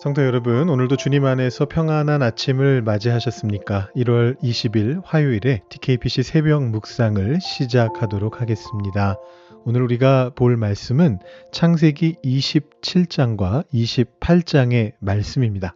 성도 여러분, 오늘도 주님 안에서 평안한 아침을 맞이하셨습니까? 1월 20일 화요일에 TKPC 새벽 묵상을 시작하도록 하겠습니다. 오늘 우리가 볼 말씀은 창세기 27장과 28장의 말씀입니다.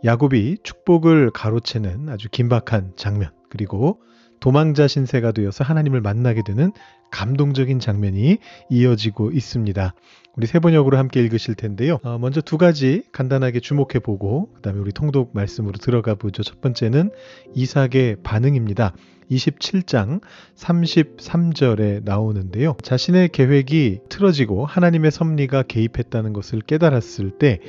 야곱이 축복을 가로채는 아주 긴박한 장면, 그리고 도망자 신세가 되어서 하나님을 만나게 되는 감동적인 장면이 이어지고 있습니다. 우리 세 번역으로 함께 읽으실 텐데요. 먼저 두 가지 간단하게 주목해 보고 그 다음에 우리 통독 말씀으로 들어가 보죠. 첫 번째는 이삭의 반응입니다. 27장 33절에 나오는데요. 자신의 계획이 틀어지고 하나님의 섭리가 개입했다는 것을 깨달았을 때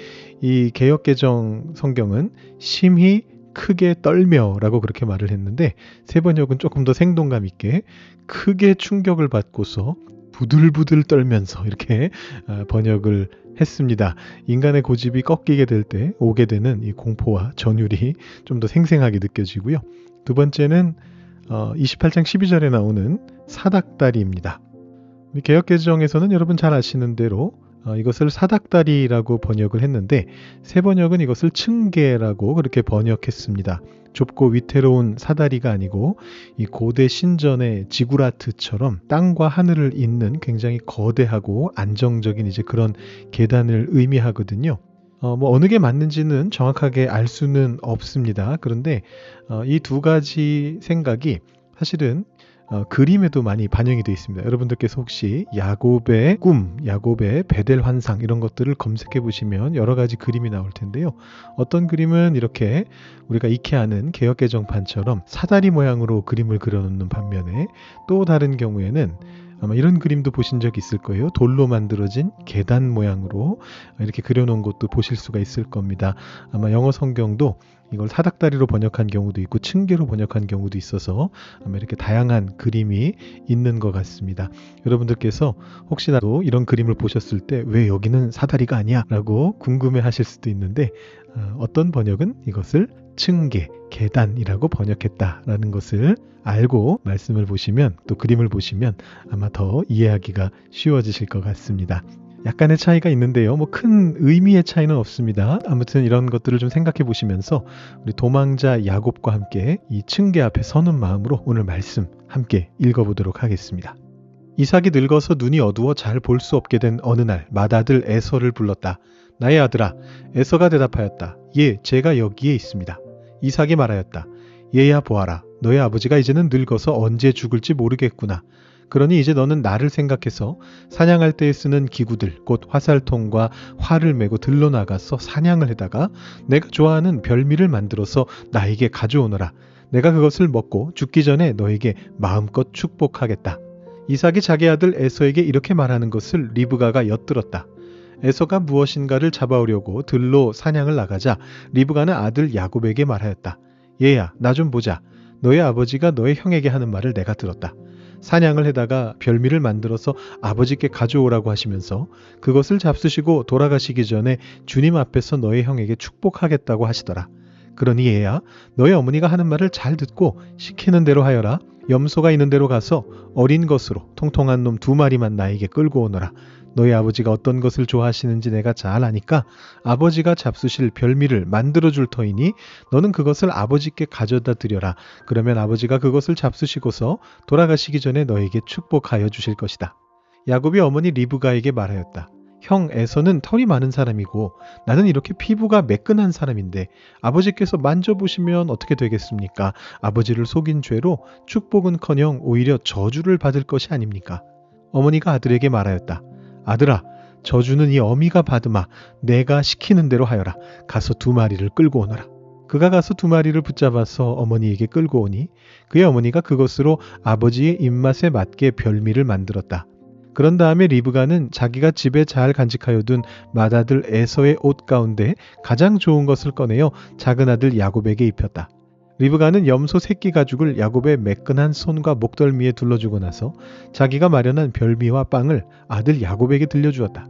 이 개역개정 성경은 심히 크게 떨며라고 그렇게 말을 했는데 세 번역은 조금 더 생동감 있게 크게 충격을 받고서 부들부들 떨면서 이렇게 번역을 했습니다. 인간의 고집이 꺾이게 될 때 오게 되는 이 공포와 전율이 좀 더 생생하게 느껴지고요. 두 번째는 28장 12절에 나오는 사닥다리입니다. 개역개정에서는 여러분 잘 아시는 대로 이것을 사닥다리라고 번역을 했는데 새 번역은 이것을 층계라고 그렇게 번역했습니다. 좁고 위태로운 사다리가 아니고 이 고대 신전의 지구라트처럼 땅과 하늘을 잇는 굉장히 거대하고 안정적인 이제 그런 계단을 의미하거든요. 어느 게 맞는지는 정확하게 알 수는 없습니다. 그런데 이 두 가지 생각이 사실은 그림에도 많이 반영이 되어 있습니다. 여러분들께서 혹시 야곱의 꿈, 야곱의 베델 환상 이런 것들을 검색해 보시면 여러 가지 그림이 나올 텐데요. 어떤 그림은 이렇게 우리가 익히 아는 개역개정판처럼 사다리 모양으로 그림을 그려놓는 반면에 또 다른 경우에는 아마 이런 그림도 보신 적 있을 거예요. 돌로 만들어진 계단 모양으로 이렇게 그려놓은 것도 보실 수가 있을 겁니다. 아마 영어 성경도 이걸 사닥다리로 번역한 경우도 있고 층계로 번역한 경우도 있어서 아마 이렇게 다양한 그림이 있는 것 같습니다. 여러분들께서 혹시라도 이런 그림을 보셨을 때 왜 여기는 사다리가 아니야? 라고 궁금해 하실 수도 있는데 어떤 번역은 이것을 층계, 계단이라고 번역했다라는 것을 알고 말씀을 보시면 또 그림을 보시면 아마 더 이해하기가 쉬워지실 것 같습니다. 약간의 차이가 있는데요. 큰 의미의 차이는 없습니다. 아무튼 이런 것들을 좀 생각해 보시면서 우리 도망자 야곱과 함께 이 층계 앞에 서는 마음으로 오늘 말씀 함께 읽어보도록 하겠습니다. 이삭이 늙어서 눈이 어두워 잘 볼 수 없게 된 어느 날 맏아들 에서를 불렀다. 나의 아들아. 에서가 대답하였다. 예, 제가 여기에 있습니다. 이삭이 말하였다. 얘야 보아라. 너의 아버지가 이제는 늙어서 언제 죽을지 모르겠구나. 그러니 이제 너는 나를 생각해서 사냥할 때에 쓰는 기구들, 곧 화살통과 활을 메고 들러 나가서 사냥을 해다가 내가 좋아하는 별미를 만들어서 나에게 가져오너라. 내가 그것을 먹고 죽기 전에 너에게 마음껏 축복하겠다. 이삭이 자기 아들 에서에게 이렇게 말하는 것을 리브가가 엿들었다. 에서가 무엇인가를 잡아오려고 들로 사냥을 나가자 리브가는 아들 야곱에게 말하였다. 얘야, 나 좀 보자. 너의 아버지가 너의 형에게 하는 말을 내가 들었다. 사냥을 해다가 별미를 만들어서 아버지께 가져오라고 하시면서 그것을 잡수시고 돌아가시기 전에 주님 앞에서 너의 형에게 축복하겠다고 하시더라. 그러니 얘야, 너의 어머니가 하는 말을 잘 듣고 시키는 대로 하여라. 염소가 있는 데로 가서 어린 것으로 통통한 놈 2마리만 나에게 끌고 오너라. 너희 아버지가 어떤 것을 좋아하시는지 내가 잘 아니까 아버지가 잡수실 별미를 만들어줄 터이니 너는 그것을 아버지께 가져다 드려라. 그러면 아버지가 그것을 잡수시고서 돌아가시기 전에 너에게 축복하여 주실 것이다. 야곱이 어머니 리브가에게 말하였다. 형 에서는 털이 많은 사람이고 나는 이렇게 피부가 매끈한 사람인데 아버지께서 만져보시면 어떻게 되겠습니까? 아버지를 속인 죄로 축복은커녕 오히려 저주를 받을 것이 아닙니까? 어머니가 아들에게 말하였다. 아들아, 저주는 이 어미가 받으마. 내가 시키는 대로 하여라. 가서 2마리를 끌고 오너라. 그가 가서 2마리를 붙잡아서 어머니에게 끌고 오니 그의 어머니가 그것으로 아버지의 입맛에 맞게 별미를 만들었다. 그런 다음에 리브가는 자기가 집에 잘 간직하여 둔 맏아들 에서의 옷 가운데 가장 좋은 것을 꺼내어 작은 아들 야곱에게 입혔다. 리브가는 염소 새끼 가죽을 야곱의 매끈한 손과 목덜미에 둘러주고 나서 자기가 마련한 별미와 빵을 아들 야곱에게 들려주었다.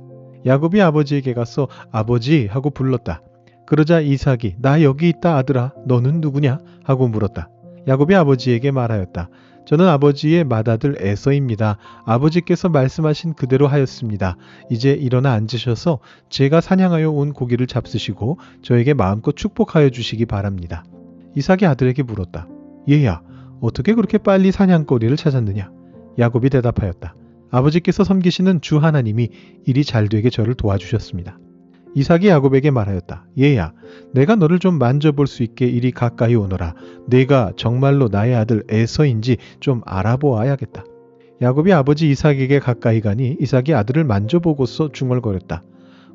야곱이 아버지에게 가서 아버지 하고 불렀다. 그러자 이삭이 나 여기 있다 아들아 너는 누구냐 하고 물었다. 야곱이 아버지에게 말하였다. 저는 아버지의 맏아들 에서입니다. 아버지께서 말씀하신 그대로 하였습니다. 이제 일어나 앉으셔서 제가 사냥하여 온 고기를 잡수시고 저에게 마음껏 축복하여 주시기 바랍니다. 이삭이 아들에게 물었다. 얘야, 어떻게 그렇게 빨리 사냥거리를 찾았느냐? 야곱이 대답하였다. 아버지께서 섬기시는 주 하나님이 일이 잘 되게 저를 도와주셨습니다. 이삭이 야곱에게 말하였다. 얘야, 내가 너를 좀 만져볼 수 있게 이리 가까이 오너라. 내가 정말로 나의 아들 에서인지 좀 알아보아야겠다. 야곱이 아버지 이삭에게 가까이 가니 이삭이 아들을 만져보고서 중얼거렸다.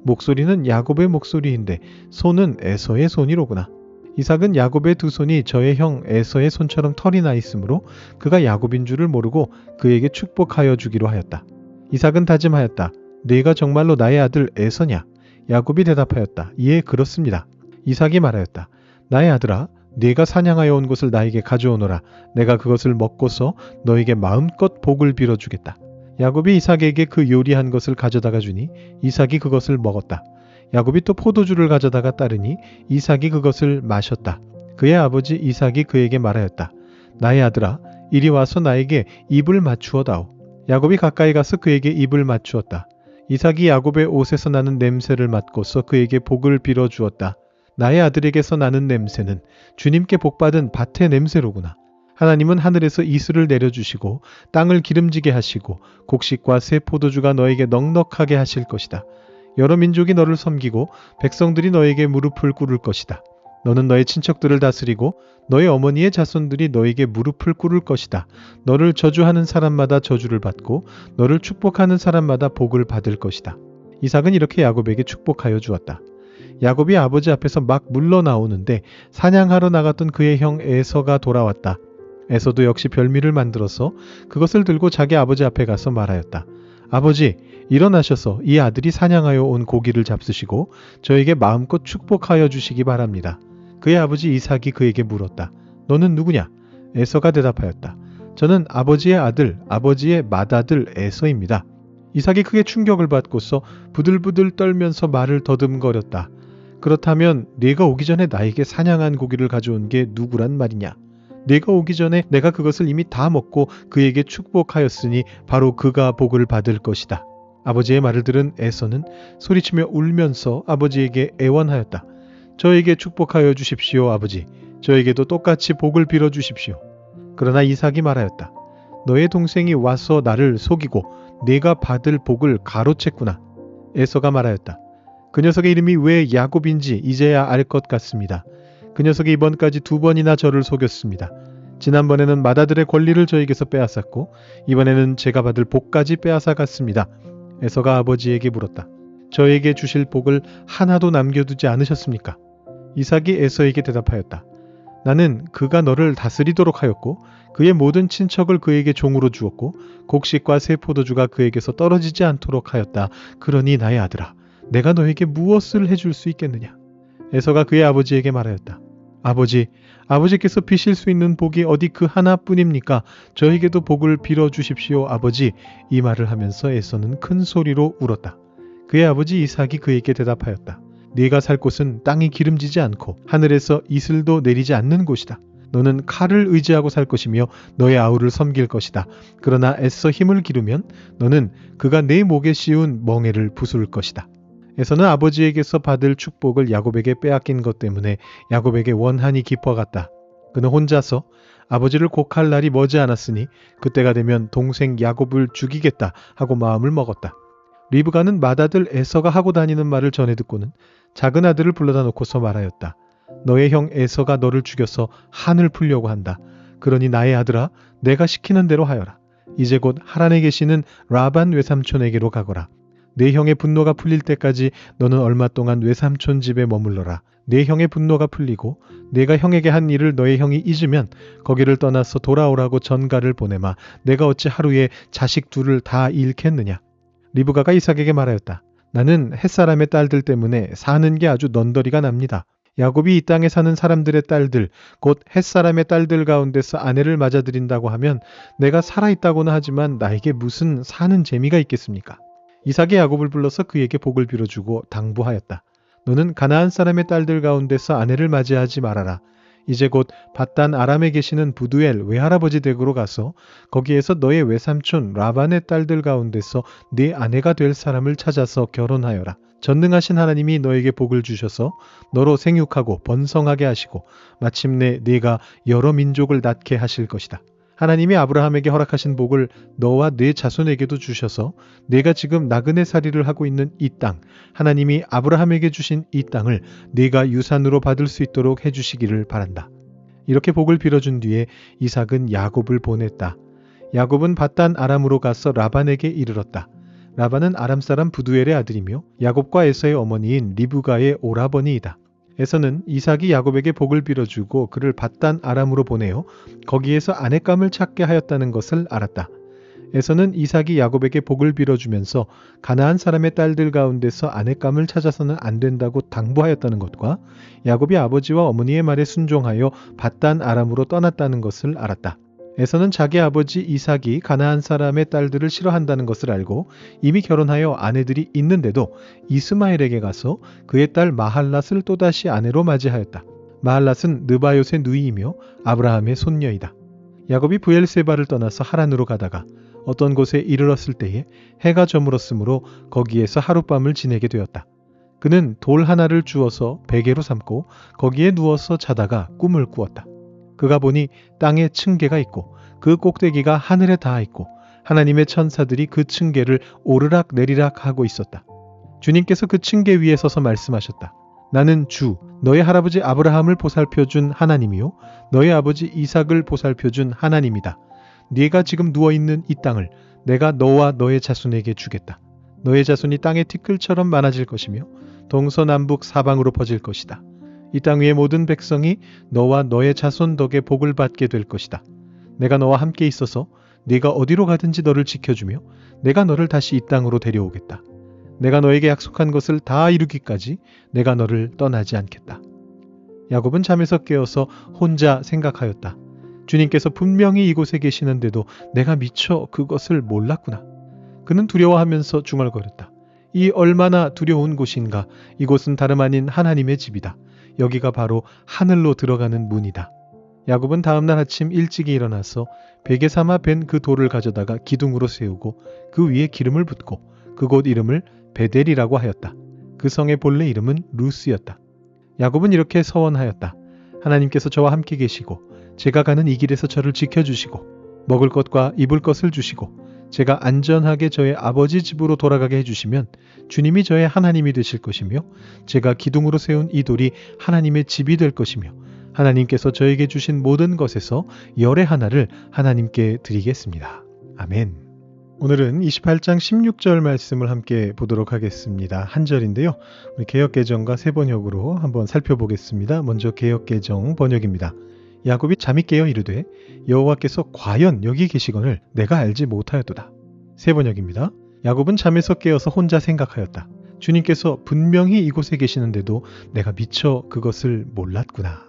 목소리는 야곱의 목소리인데 손은 에서의 손이로구나. 이삭은 야곱의 두 손이 저의 형 에서의 손처럼 털이 나 있으므로 그가 야곱인 줄을 모르고 그에게 축복하여 주기로 하였다. 이삭은 다짐하였다. 네가 정말로 나의 아들 에서냐? 야곱이 대답하였다. 예, 그렇습니다. 이삭이 말하였다. 나의 아들아, 네가 사냥하여 온 것을 나에게 가져오너라. 내가 그것을 먹고서 너에게 마음껏 복을 빌어주겠다. 야곱이 이삭에게 그 요리한 것을 가져다가 주니 이삭이 그것을 먹었다. 야곱이 또 포도주를 가져다가 따르니 이삭이 그것을 마셨다. 그의 아버지 이삭이 그에게 말하였다. 나의 아들아, 이리 와서 나에게 입을 맞추어다오. 야곱이 가까이 가서 그에게 입을 맞추었다. 이삭이 야곱의 옷에서 나는 냄새를 맡고서 그에게 복을 빌어주었다. 나의 아들에게서 나는 냄새는 주님께 복받은 밭의 냄새로구나. 하나님은 하늘에서 이슬을 내려주시고 땅을 기름지게 하시고 곡식과 새 포도주가 너에게 넉넉하게 하실 것이다. 여러 민족이 너를 섬기고 백성들이 너에게 무릎을 꿇을 것이다. 너는 너의 친척들을 다스리고 너의 어머니의 자손들이 너에게 무릎을 꿇을 것이다. 너를 저주하는 사람마다 저주를 받고 너를 축복하는 사람마다 복을 받을 것이다. 이삭은 이렇게 야곱에게 축복하여 주었다. 야곱이 아버지 앞에서 막 물러나오는데 사냥하러 나갔던 그의 형 에서가 돌아왔다. 에서도 역시 별미를 만들어서 그것을 들고 자기 아버지 앞에 가서 말하였다. 아버지, 일어나셔서 이 아들이 사냥하여 온 고기를 잡수시고 저에게 마음껏 축복하여 주시기 바랍니다. 그의 아버지 이삭이 그에게 물었다. 너는 누구냐? 에서가 대답하였다. 저는 아버지의 아들, 아버지의 맏아들 에서입니다. 이삭이 크게 충격을 받고서 부들부들 떨면서 말을 더듬거렸다. 그렇다면 네가 오기 전에 나에게 사냥한 고기를 가져온 게 누구란 말이냐? 네가 오기 전에 내가 그것을 이미 다 먹고 그에게 축복하였으니 바로 그가 복을 받을 것이다. 아버지의 말을 들은 에서는 소리치며 울면서 아버지에게 애원하였다. 저에게 축복하여 주십시오, 아버지. 저에게도 똑같이 복을 빌어 주십시오. 그러나 이삭이 말하였다. 너의 동생이 와서 나를 속이고 네가 받을 복을 가로챘구나. 에서가 말하였다. 그 녀석의 이름이 왜 야곱인지 이제야 알 것 같습니다. 그 녀석이 이번까지 2번이나 저를 속였습니다. 지난번에는 맏아들의 권리를 저에게서 빼앗았고 이번에는 제가 받을 복까지 빼앗아갔습니다. 에서가 아버지에게 물었다. 저에게 주실 복을 하나도 남겨두지 않으셨습니까? 이삭이 에서에게 대답하였다. 나는 그가 너를 다스리도록 하였고 그의 모든 친척을 그에게 종으로 주었고 곡식과 새 포도주가 그에게서 떨어지지 않도록 하였다. 그러니 나의 아들아, 내가 너에게 무엇을 해줄 수 있겠느냐? 에서가 그의 아버지에게 말하였다. 아버지, 아버지께서 비실 수 있는 복이 어디 그 하나뿐입니까? 저에게도 복을 빌어주십시오, 아버지. 이 말을 하면서 에서는 큰 소리로 울었다. 그의 아버지 이삭이 그에게 대답하였다. 네가 살 곳은 땅이 기름지지 않고 하늘에서 이슬도 내리지 않는 곳이다. 너는 칼을 의지하고 살 것이며 너의 아우를 섬길 것이다. 그러나 애써 힘을 기르면 너는 그가 내 목에 씌운 멍에를 부술 것이다. 에서는 아버지에게서 받을 축복을 야곱에게 빼앗긴 것 때문에 야곱에게 원한이 깊어갔다. 그는 혼자서 아버지를 곡할 날이 머지않았으니 그때가 되면 동생 야곱을 죽이겠다 하고 마음을 먹었다. 리브가는 맏아들 에서가 하고 다니는 말을 전해 듣고는 작은 아들을 불러다 놓고서 말하였다. 너의 형 에서가 너를 죽여서 한을 풀려고 한다. 그러니 나의 아들아, 내가 시키는 대로 하여라. 이제 곧 하란에 계시는 라반 외삼촌에게로 가거라. 내 형의 분노가 풀릴 때까지 너는 얼마 동안 외삼촌 집에 머물러라. 내 형의 분노가 풀리고 내가 형에게 한 일을 너의 형이 잊으면 거기를 떠나서 돌아오라고 전가를 보내마. 내가 어찌 하루에 자식 둘을 다 잃겠느냐. 리브가가 이삭에게 말하였다. 나는 햇사람의 딸들 때문에 사는 게 아주 넌더리가 납니다. 야곱이 이 땅에 사는 사람들의 딸들, 곧 햇사람의 딸들 가운데서 아내를 맞아들인다고 하면 내가 살아있다고는 하지만 나에게 무슨 사는 재미가 있겠습니까? 이삭이 야곱을 불러서 그에게 복을 빌어주고 당부하였다. 너는 가나안 사람의 딸들 가운데서 아내를 맞이하지 말아라. 이제 곧 밧단 아람에 계시는 부두엘 외할아버지 댁으로 가서 거기에서 너의 외삼촌 라반의 딸들 가운데서 네 아내가 될 사람을 찾아서 결혼하여라. 전능하신 하나님이 너에게 복을 주셔서 너로 생육하고 번성하게 하시고 마침내 네가 여러 민족을 낳게 하실 것이다. 하나님이 아브라함에게 허락하신 복을 너와 네 자손에게도 주셔서 네가 지금 나그네 살이를 하고 있는 이 땅, 하나님이 아브라함에게 주신 이 땅을 네가 유산으로 받을 수 있도록 해주시기를 바란다. 이렇게 복을 빌어준 뒤에 이삭은 야곱을 보냈다. 야곱은 밧단 아람으로 가서 라반에게 이르렀다. 라반은 아람 사람 부두엘의 아들이며 야곱과 에서의 어머니인 리브가의 오라버니이다. 에서는 이삭이 야곱에게 복을 빌어주고 그를 밧단 아람으로 보내어 거기에서 아내감을 찾게 하였다는 것을 알았다. 에서는 이삭이 야곱에게 복을 빌어주면서 가나안 사람의 딸들 가운데서 아내감을 찾아서는 안 된다고 당부하였다는 것과 야곱이 아버지와 어머니의 말에 순종하여 밧단 아람으로 떠났다는 것을 알았다. 에서는 자기 아버지 이삭이 가나안 사람의 딸들을 싫어한다는 것을 알고 이미 결혼하여 아내들이 있는데도 이스마엘에게 가서 그의 딸 마할랏을 또다시 아내로 맞이하였다. 마할랏은 느바요의 누이이며 아브라함의 손녀이다. 야곱이 브엘세바를 떠나서 하란으로 가다가 어떤 곳에 이르렀을 때에 해가 저물었으므로 거기에서 하룻밤을 지내게 되었다. 그는 돌 하나를 주워서 베개로 삼고 거기에 누워서 자다가 꿈을 꾸었다. 그가 보니 땅에 층계가 있고 그 꼭대기가 하늘에 닿아 있고 하나님의 천사들이 그 층계를 오르락 내리락 하고 있었다. 주님께서 그 층계 위에 서서 말씀하셨다. 나는 주, 너의 할아버지 아브라함을 보살펴준 하나님이요 너의 아버지 이삭을 보살펴준 하나님이다. 네가 지금 누워있는 이 땅을 내가 너와 너의 자손에게 주겠다. 너의 자손이 땅의 티끌처럼 많아질 것이며 동서남북 사방으로 퍼질 것이다. 이 땅 위의 모든 백성이 너와 너의 자손 덕에 복을 받게 될 것이다. 내가 너와 함께 있어서 네가 어디로 가든지 너를 지켜주며 내가 너를 다시 이 땅으로 데려오겠다. 내가 너에게 약속한 것을 다 이루기까지 내가 너를 떠나지 않겠다. 야곱은 잠에서 깨어서 혼자 생각하였다. 주님께서 분명히 이곳에 계시는데도 내가 미처 그것을 몰랐구나. 그는 두려워하면서 중얼거렸다. 이 얼마나 두려운 곳인가. 이곳은 다름 아닌 하나님의 집이다. 여기가 바로 하늘로 들어가는 문이다. 야곱은 다음날 아침 일찍이 일어나서 베개 삼아 벤 그 돌을 가져다가 기둥으로 세우고 그 위에 기름을 붓고 그곳 이름을 베델이라고 하였다. 그 성의 본래 이름은 루스였다. 야곱은 이렇게 서원하였다. 하나님께서 저와 함께 계시고 제가 가는 이 길에서 저를 지켜주시고 먹을 것과 입을 것을 주시고 제가 안전하게 저의 아버지 집으로 돌아가게 해주시면 주님이 저의 하나님이 되실 것이며 제가 기둥으로 세운 이 돌이 하나님의 집이 될 것이며 하나님께서 저에게 주신 모든 것에서 열의 하나를 하나님께 드리겠습니다. 아멘. 오늘은 28장 16절 말씀을 함께 보도록 하겠습니다. 한 절인데요. 우리 개역개정과 새번역으로 한번 살펴보겠습니다. 먼저 개역개정 번역입니다. 야곱이 잠이 깨어 이르되 여호와께서 과연 여기 계시거늘 내가 알지 못하였도다. 새번역입니다. 야곱은 잠에서 깨어서 혼자 생각하였다. 주님께서 분명히 이곳에 계시는데도 내가 미처 그것을 몰랐구나.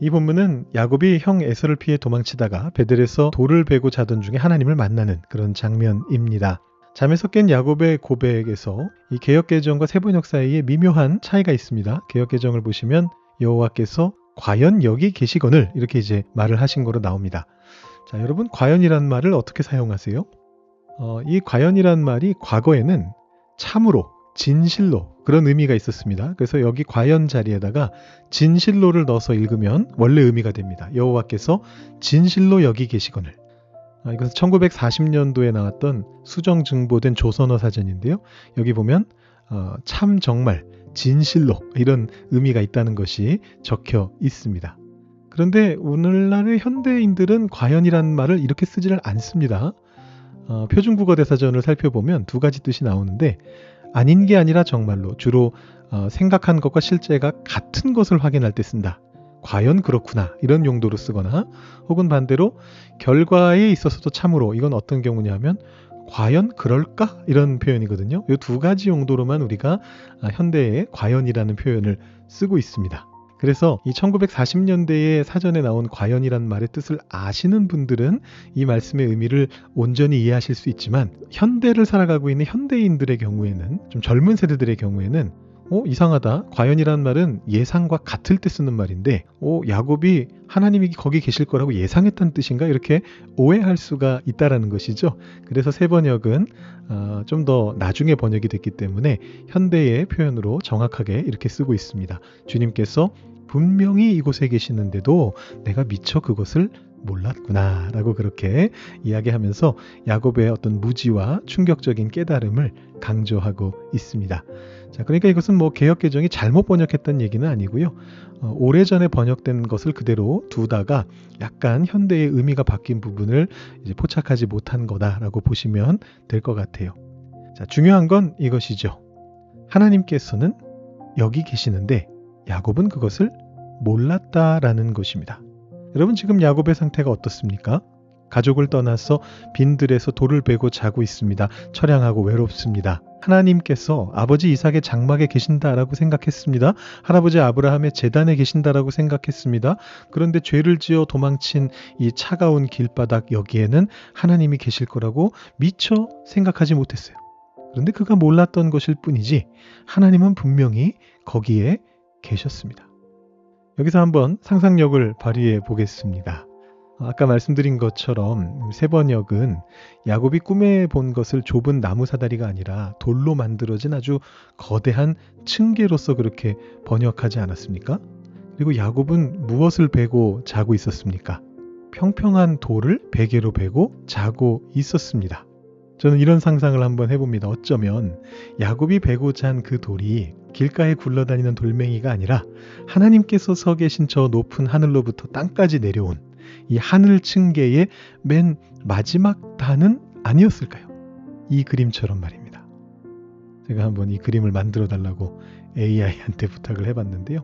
이 본문은 야곱이 형 에서를 피해 도망치다가 베델에서 돌을 베고 자던 중에 하나님을 만나는 그런 장면입니다. 잠에서 깬 야곱의 고백에서 이 개역개정과 새번역 사이에 미묘한 차이가 있습니다. 개역개정을 보시면 여호와께서 과연 여기 계시거늘 이렇게 이제 말을 하신 거로 나옵니다. 자, 여러분 과연이란 말을 어떻게 사용하세요? 이 과연이란 말이 과거에는 참으로, 진실로 그런 의미가 있었습니다. 그래서 여기 과연 자리에다가 진실로를 넣어서 읽으면 원래 의미가 됩니다. 여호와께서 진실로 여기 계시거늘. 이것은 1940년도에 나왔던 수정증보된 조선어 사전인데요. 여기 보면 참 정말 진실로 이런 의미가 있다는 것이 적혀 있습니다. 그런데 오늘날의 현대인들은 과연이란 말을 이렇게 쓰지를 않습니다. 표준국어대사전을 살펴보면 두 가지 뜻이 나오는데 아닌 게 아니라 정말로 주로 생각한 것과 실제가 같은 것을 확인할 때 쓴다. 과연 그렇구나 이런 용도로 쓰거나 혹은 반대로 결과에 있어서도 참으로 이건 어떤 경우냐면 과연 그럴까? 이런 표현이거든요. 이 두 가지 용도로만 우리가 현대의 과연이라는 표현을 쓰고 있습니다. 그래서 이 1940년대에 사전에 나온 과연이란 말의 뜻을 아시는 분들은 이 말씀의 의미를 온전히 이해하실 수 있지만 현대를 살아가고 있는 현대인들의 경우에는 좀 젊은 세대들의 경우에는 이상하다. 과연이라는 말은 예상과 같을 때 쓰는 말인데 야곱이 하나님이 거기 계실 거라고 예상했다는 뜻인가? 이렇게 오해할 수가 있다라는 것이죠. 그래서 새 번역은 좀 더 나중에 번역이 됐기 때문에 현대의 표현으로 정확하게 이렇게 쓰고 있습니다. 주님께서 분명히 이곳에 계시는데도 내가 미처 그것을 몰랐구나 라고 그렇게 이야기하면서 야곱의 어떤 무지와 충격적인 깨달음을 강조하고 있습니다. 자, 그러니까 이것은 개역개정이 잘못 번역했다는 얘기는 아니고요. 오래전에 번역된 것을 그대로 두다가 약간 현대의 의미가 바뀐 부분을 이제 포착하지 못한 거다라고 보시면 될 것 같아요. 자, 중요한 건 이것이죠. 하나님께서는 여기 계시는데 야곱은 그것을 몰랐다라는 것입니다. 여러분, 지금 야곱의 상태가 어떻습니까? 가족을 떠나서 빈들에서 돌을 베고 자고 있습니다. 처량하고 외롭습니다. 하나님께서 아버지 이삭의 장막에 계신다라고 생각했습니다. 할아버지 아브라함의 제단에 계신다라고 생각했습니다. 그런데 죄를 지어 도망친 이 차가운 길바닥 여기에는 하나님이 계실 거라고 미처 생각하지 못했어요. 그런데 그가 몰랐던 것일 뿐이지 하나님은 분명히 거기에 계셨습니다. 여기서 한번 상상력을 발휘해 보겠습니다. 아까 말씀드린 것처럼 새 번역은 야곱이 꿈에 본 것을 좁은 나무 사다리가 아니라 돌로 만들어진 아주 거대한 층계로서 그렇게 번역하지 않았습니까? 그리고 야곱은 무엇을 베고 자고 있었습니까? 평평한 돌을 베개로 베고 자고 있었습니다. 저는 이런 상상을 한번 해봅니다. 어쩌면 야곱이 베고 잔 그 돌이 길가에 굴러다니는 돌멩이가 아니라 하나님께서 서 계신 저 높은 하늘로부터 땅까지 내려온 이 하늘 층계의 맨 마지막 단은 아니었을까요? 이 그림처럼 말입니다. 제가 한번 이 그림을 만들어 달라고 AI한테 부탁을 해봤는데요.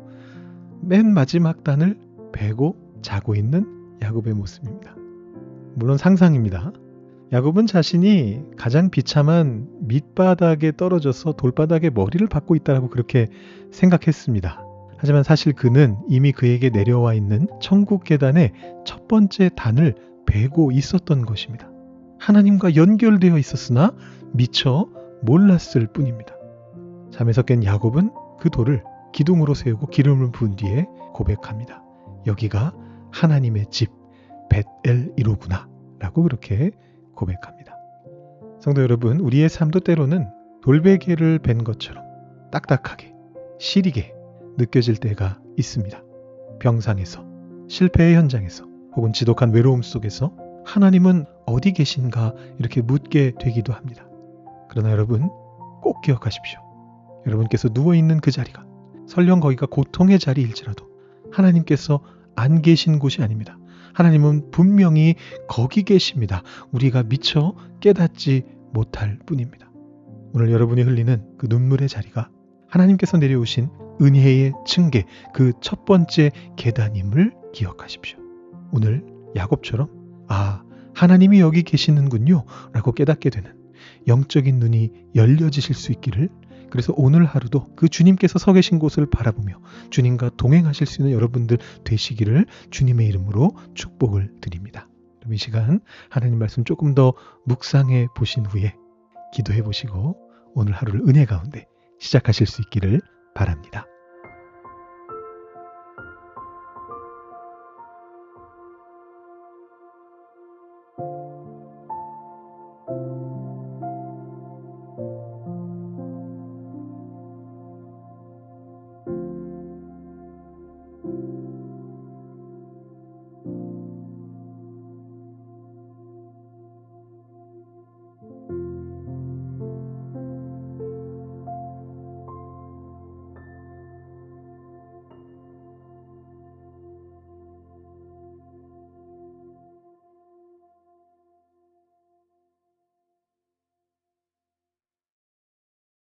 맨 마지막 단을 베고 자고 있는 야곱의 모습입니다. 물론 상상입니다. 야곱은 자신이 가장 비참한 밑바닥에 떨어져서 돌바닥에 머리를 박고 있다고 그렇게 생각했습니다. 하지만 사실 그는 이미 그에게 내려와 있는 천국 계단의 첫 번째 단을 베고 있었던 것입니다. 하나님과 연결되어 있었으나 미처 몰랐을 뿐입니다. 잠에서 깬 야곱은 그 돌을 기둥으로 세우고 기름을 부은 뒤에 고백합니다. 여기가 하나님의 집 벳엘이로구나 라고 그렇게 고백합니다. 성도 여러분, 우리의 삶도 때로는 돌베개를 벤 것처럼 딱딱하게 시리게 느껴질 때가 있습니다. 병상에서, 실패의 현장에서, 혹은 지독한 외로움 속에서 하나님은 어디 계신가 이렇게 묻게 되기도 합니다. 그러나 여러분, 꼭 기억하십시오. 여러분께서 누워있는 그 자리가 설령 거기가 고통의 자리일지라도 하나님께서 안 계신 곳이 아닙니다. 하나님은 분명히 거기 계십니다. 우리가 미처 깨닫지 못할 뿐입니다. 오늘 여러분이 흘리는 그 눈물의 자리가 하나님께서 내려오신 은혜의 층계, 그 첫 번째 계단임을 기억하십시오. 오늘 야곱처럼 하나님이 여기 계시는군요 라고 깨닫게 되는 영적인 눈이 열려지실 수 있기를, 그래서 오늘 하루도 그 주님께서 서 계신 곳을 바라보며 주님과 동행하실 수 있는 여러분들 되시기를 주님의 이름으로 축복을 드립니다. 그럼 이 시간 하나님 말씀 조금 더 묵상해 보신 후에 기도해 보시고 오늘 하루를 은혜 가운데 시작하실 수 있기를 바랍니다.